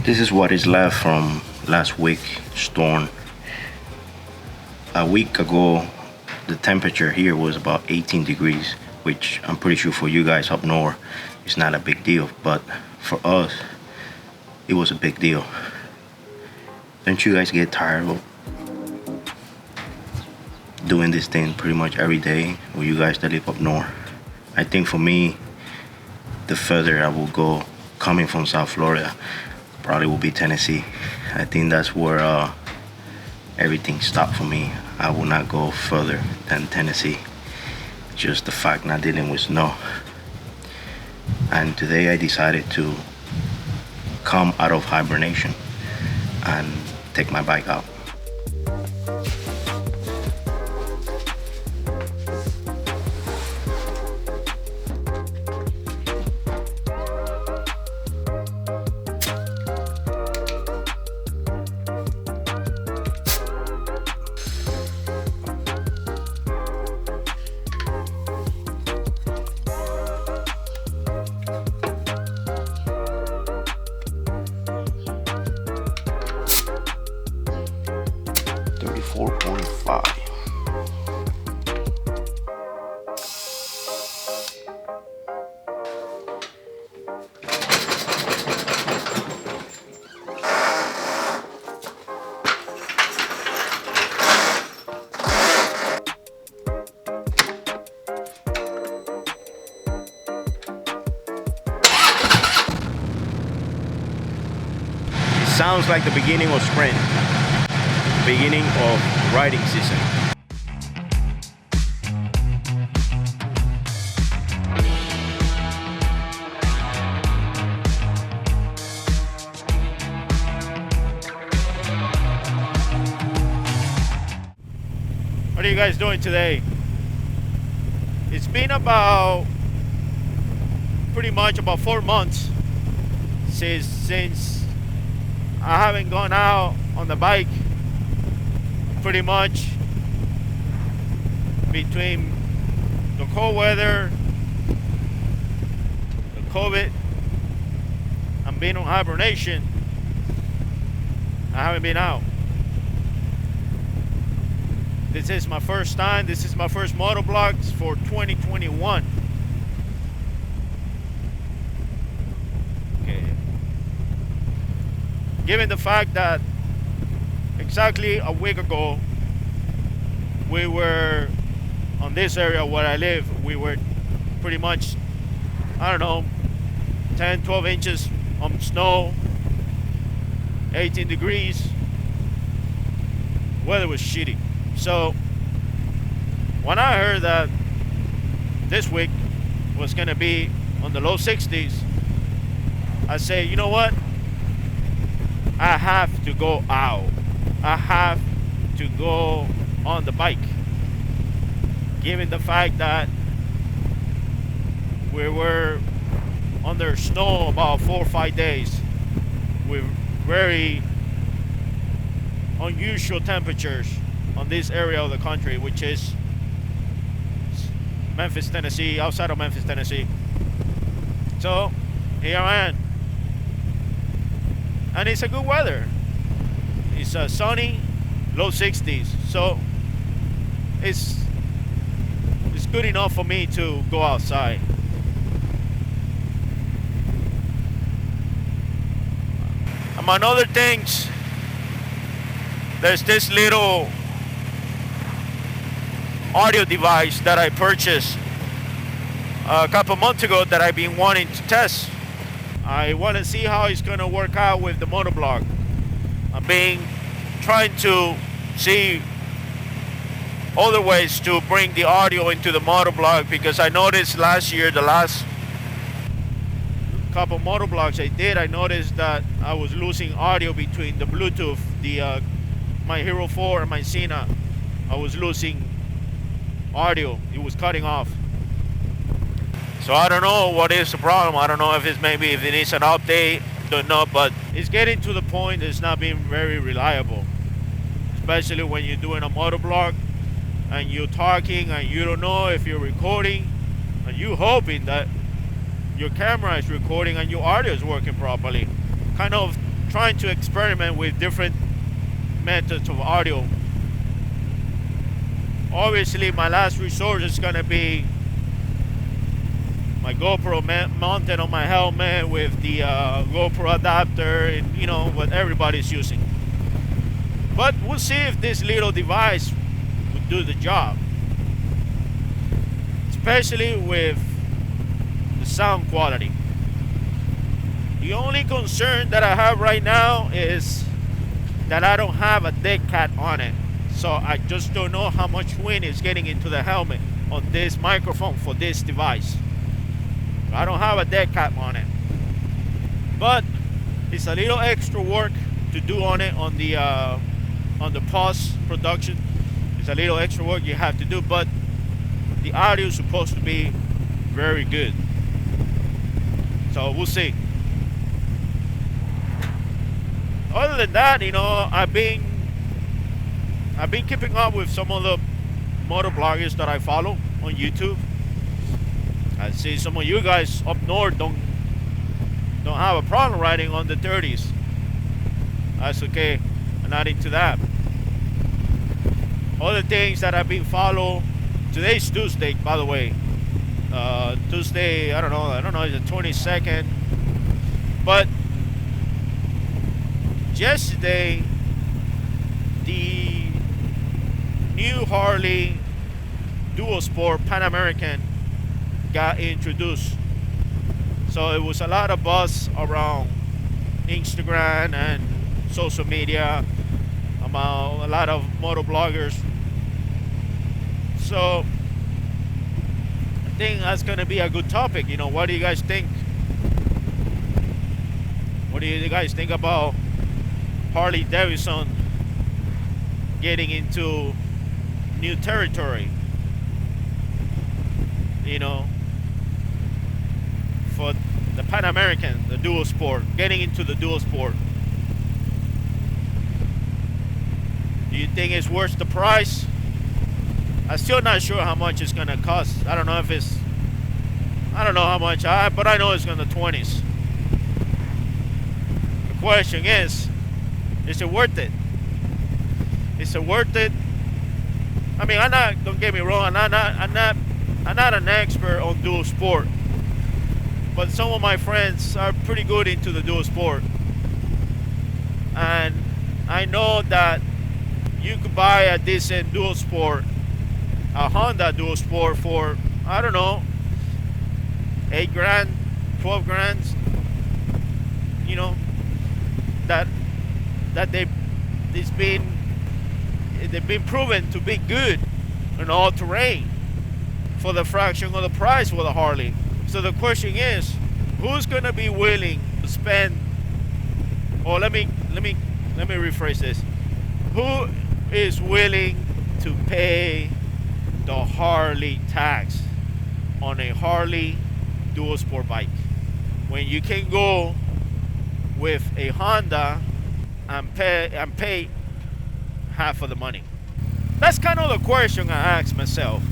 This is what is left from last week's storm. A week ago, the temperature here was about 18 degrees, which I'm pretty sure for you guys up north, it's not a big deal. But for us, it was a big deal. Don't you guys get tired of doing this thing pretty much every day, or you guys that live up north? I think for me, the further I will go coming from South Florida, probably will be Tennessee. I think that's where everything stopped for me. I will not go further than Tennessee. Just the fact not dealing with snow. And today I decided to come out of hibernation and take my bike out. Sounds like the beginning of spring, beginning of riding season. What are you guys doing today? It's been about pretty much about 4 months since I haven't gone out on the bike. Pretty much between the cold weather, the COVID, and being on hibernation, I haven't been out. This is my first time. This is my first motovlog for 2021. Given the fact that exactly a week ago we were on this area where I live, we were pretty much, I don't know, 10, 12 inches of snow, 18 degrees, weather was shitty. So when I heard that this week was gonna be on the low 60s, I say, you know what? I have to go out. I have to go on the bike. Given the fact that we were under snow about 4 or 5 days with very unusual temperatures on this area of the country, which is Memphis, Tennessee, outside of Memphis, Tennessee. So here I am. And it's a good weather. It's sunny, low 60s. So it's good enough for me to go outside. Among other things, there's this little audio device that I purchased a couple months ago that I've been wanting to test. I want to see how it's going to work out with the motovlog. I'm trying to see other ways to bring the audio into the motovlog, because I noticed last year, the last couple motovlogs I did, I noticed that I was losing audio between the Bluetooth, my Hero 4 and my Sena. I was losing audio. It was cutting off. So I don't know what is the problem. I don't know if it's maybe if it needs an update, don't know, but it's getting to the point it's not being very reliable, especially when you're doing a motovlog and you're talking and you don't know if you're recording and you're hoping that your camera is recording and your audio is working properly. Kind of trying to experiment with different methods of audio. Obviously, my last resort is gonna be my GoPro mounted on my helmet with the GoPro adapter, and you know what everybody's using. But we'll see if this little device would do the job, especially with the sound quality. The only concern that I have right now is that I don't have a dead cat on it. So I just don't know how much wind is getting into the helmet on this microphone for this device. I don't have a dead cap on it. But it's a little extra work to do on it on the post production. It's a little extra work you have to do, but the audio is supposed to be very good. So we'll see. Other than that, you know, I've been keeping up with some of the motovloggers that I follow on YouTube. I see some of you guys up north don't have a problem riding on the 30s. That's okay. I'm not into that. Other things that I've been follow. Today's Tuesday, by the way. Tuesday, I don't know, it's the 22nd. But yesterday, the new Harley Dual Sport Pan American got introduced. So it was a lot of buzz around Instagram and social media about a lot of motovloggers. So I think that's gonna be a good topic. You know, what do you guys think? What do you guys think about Harley Davidson getting into new territory? You know, for the Pan American, the dual sport, getting into the dual sport. Do you think it's worth the price? I'm still not sure how much it's gonna cost. I don't know how much, but I know it's in the 20s. The question is it worth it? Is it worth it? I mean, don't get me wrong, I'm not an expert on dual sport, but some of my friends are pretty good into the dual sport, and I know that you could buy a decent dual sport, a Honda dual sport, for I don't know, 8 grand, 12 grand. You know, that they've been proven to be good in all terrain for the fraction of the price for the Harley. So the question is, who's gonna be willing to spend? Or let me rephrase this. Who is willing to pay the Harley tax on a Harley dual sport bike when you can go with a Honda and pay half of the money? That's kind of the question I ask myself.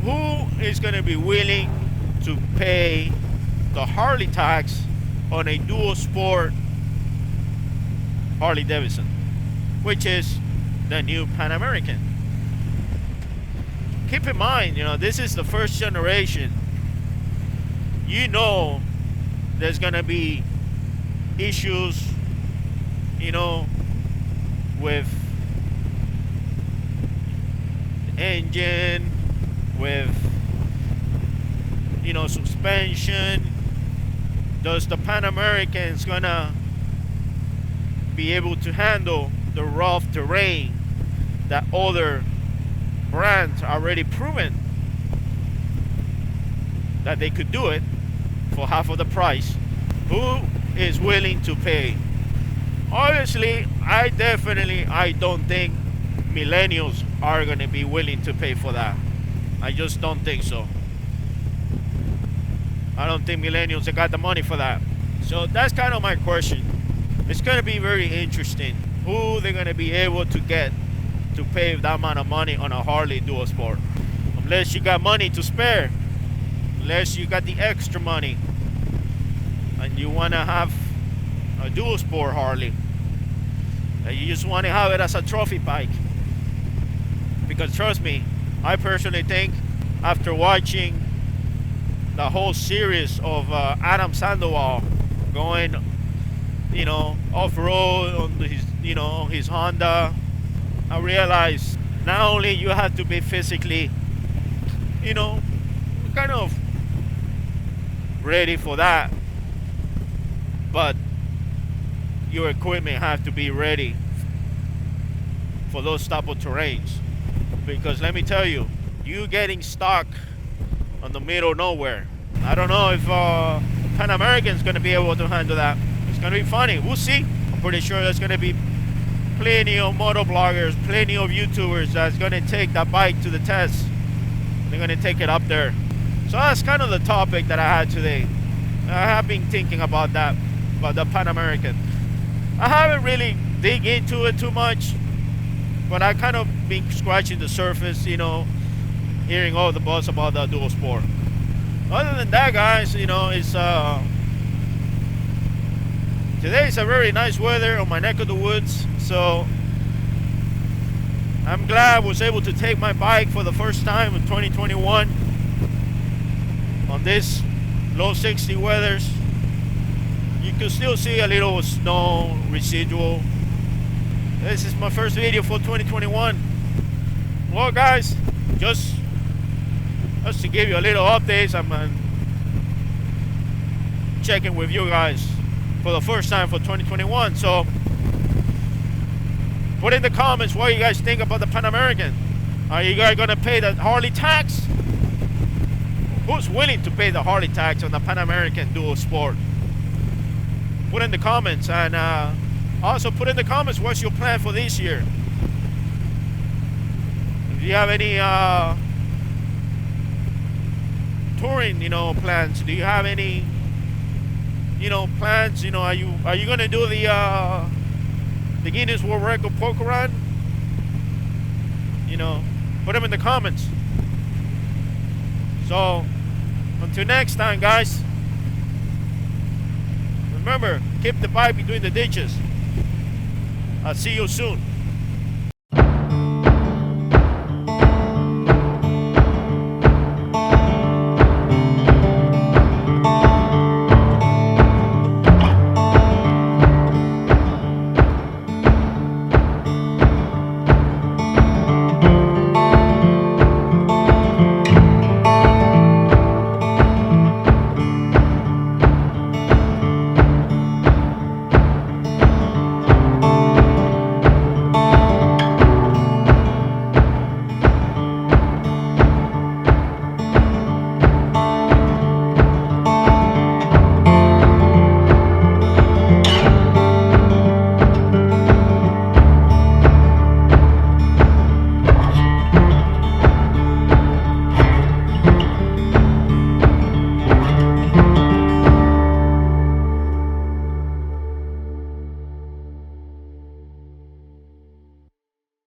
Who is going to be willing to pay the Harley tax on a dual sport Harley Davidson, which is the new Pan American? Keep in mind, you know, this is the first generation. You know, there's going to be issues, you know, with the engine, with, you know, suspension. Does the Pan American's gonna be able to handle the rough terrain that other brands already proven that they could do it for half of the price? Who is willing to pay? Obviously, I don't think millennials are going to be willing to pay for that. I just don't think so. I don't think millennials have got the money for that. So that's kind of my question. It's going to be very interesting who they're going to be able to get to pay that amount of money on a Harley dual sport. Unless you got money to spare, unless you got the extra money and you want to have a dual sport Harley. You just want to have it as a trophy bike. Because trust me, I personally think after watching the whole series of Adam Sandoval going, off-road on his Honda, I realized not only you have to be physically, kind of ready for that, but your equipment have to be ready for those type of terrains. Because let me tell you, you getting stuck on the middle of nowhere. I don't know if Pan American's going to be able to handle that. It's going to be funny. We'll see. I'm pretty sure there's going to be plenty of motovloggers, plenty of YouTubers that's going to take that bike to the test. They're going to take it up there. So that's kind of the topic that I had today. I have been thinking about that, about the Pan American. I haven't really dig into it too much, but I kind of been scratching the surface, hearing all the buzz about the dual sport. Other than that, guys, it's today's a very nice weather on my neck of the woods, so I'm glad I was able to take my bike for the first time in 2021 on this low 60 weathers. You can still see a little snow residual. This is my first video for 2021. Well, guys, just to give you a little update, I'm checking with you guys for the first time for 2021. So put in the comments what you guys think about the Pan American. Are you guys gonna pay the Harley tax? Who's willing to pay the Harley tax on the Pan American dual sport? Put in the comments, and also put in the comments what's your plan for this year. If you have any touring, plans, do you have any, plans? Are you gonna do the Guinness World Record poker run? Put them in the comments. So until next time, guys, remember, keep the bike between the ditches. I'll see you soon.